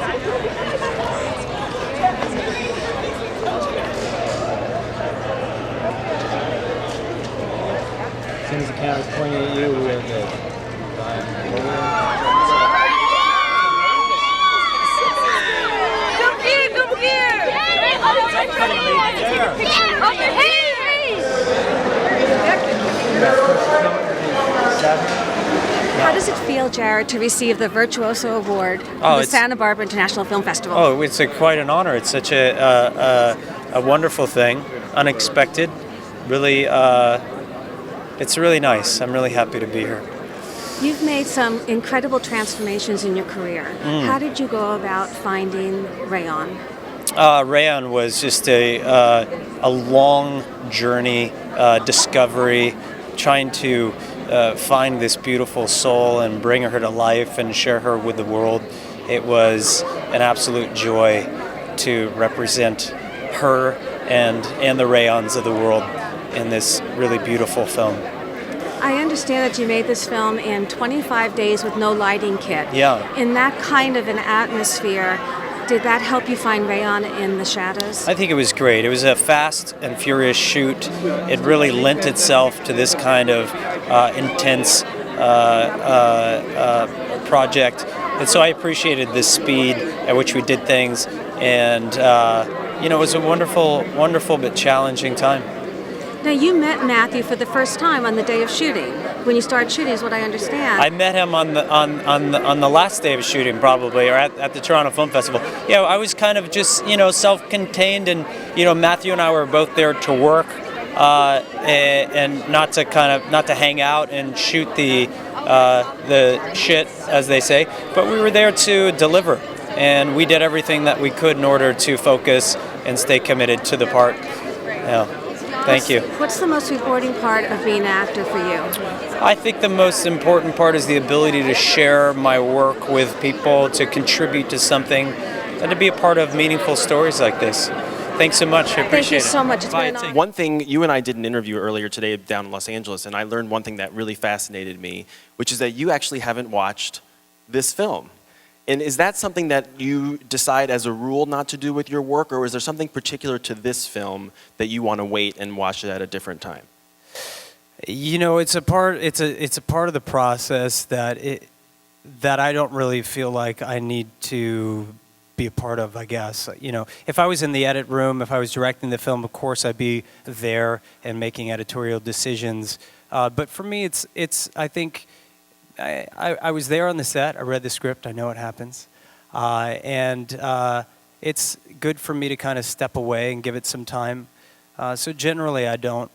As soon as the camera's pointing at you, we're good. Come here, come here! How does it feel, Jared, to receive the Virtuoso Award from the Santa Barbara International Film Festival? Oh, it's quite an honor. It's such a wonderful thing, unexpected. Really, it's really nice. I'm really happy to be here. You've made some incredible transformations in your career. How did you go about finding Rayon? Rayon was just a long journey, discovery, trying to find this beautiful soul and bring her to life and share her with the world. It was an absolute joy to represent her and the Rayons of the world in this really beautiful film. I understand that you made this film in 25 days with no lighting kit. Yeah. In that kind of an atmosphere, did that help you find Rayon in the shadows? I think it was great. It was a fast and furious shoot. It really lent itself to this kind of intense project. And so I appreciated the speed at which we did things. And, it was a wonderful, wonderful but challenging time. Now, you met Matthew for the first time on the day of shooting. When you started shooting, is what I understand. I met him on the last day of shooting, probably, or at the Toronto Film Festival. Yeah, I was kind of just self-contained, and Matthew and I were both there to work, and not to hang out and shoot the shit, as they say. But we were there to deliver, and we did everything that we could in order to focus and stay committed to the part. Yeah. Thank you. What's the most rewarding part of being an actor for you? I think the most important part is the ability to share my work with people, to contribute to something, and to be a part of meaningful stories like this. Thanks so much. I appreciate it. Thank you so much. It's been an honor. One thing, you and I did an interview earlier today down in Los Angeles, and I learned one thing that really fascinated me, which is that you actually haven't watched this film. And is that something that you decide as a rule not to do with your work, or is there something particular to this film that you want to wait and watch it at a different time? It's a part of the process that I don't really feel like I need to be a part of, I guess. If I was in the edit room, if I was directing the film, of course I'd be there and making editorial decisions. But for me, it's I think I was there on the set. I read the script. I know what happens, and it's good for me to kind of step away and give it some time. So generally, I don't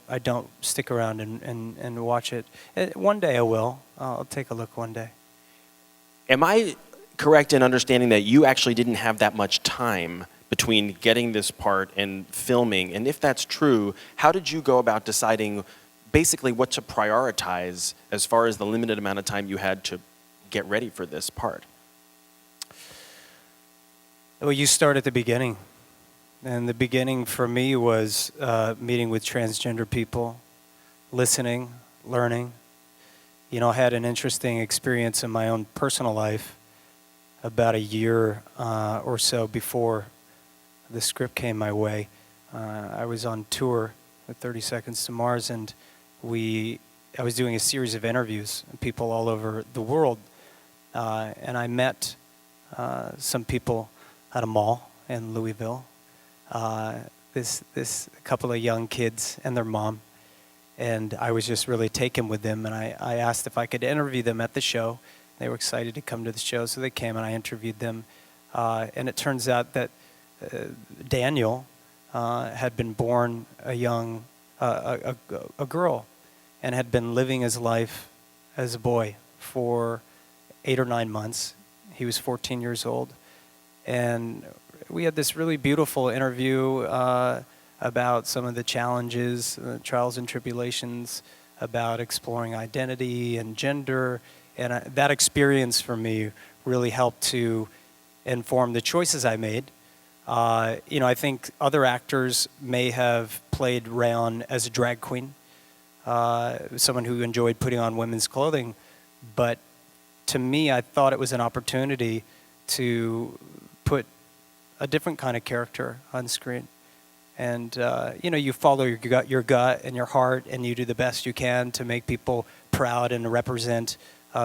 stick around and watch it. One day I will. I'll take a look one day. Am I correct in understanding that you actually didn't have that much time between getting this part and filming? And if that's true, how did you go about deciding basically what to prioritize as far as the limited amount of time you had to get ready for this part? Well, you start at the beginning. And the beginning for me was meeting with transgender people, listening, learning. I had an interesting experience in my own personal life about a year or so before the script came my way. I was on tour with 30 Seconds to Mars, and I was doing a series of interviews with people all over the world, and I met some people at a mall in Louisville. This couple of young kids and their mom, and I was just really taken with them, and I asked if I could interview them at the show. They were excited to come to the show, so they came and I interviewed them, and it turns out that Daniel had been born a girl, and had been living his life as a boy for 8 or 9 months. He was 14 years old, and we had this really beautiful interview about some of the challenges, trials and tribulations, about exploring identity and gender, and that experience for me really helped to inform the choices I made. I think other actors may have played Rayon as a drag queen, someone who enjoyed putting on women's clothing, but to me, I thought it was an opportunity to put a different kind of character on screen. And, you follow your gut and your heart, and you do the best you can to make people proud and to represent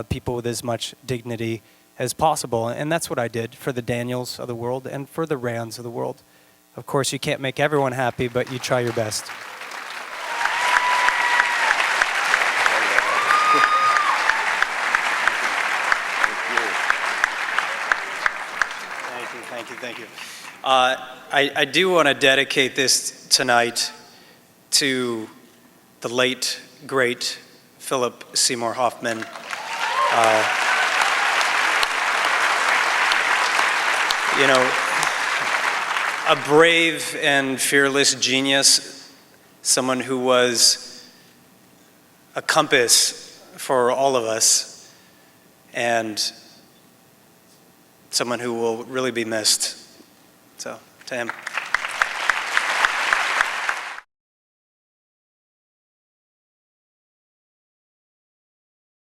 people with as much dignity as possible. And that's what I did for the Daniels of the world and for the Rands of the world. Of course, you can't make everyone happy, but you try your best. Thank you. I do want to dedicate this tonight to the late, great Philip Seymour Hoffman. A brave and fearless genius, someone who was a compass for all of us, and someone who will really be missed. So, to him.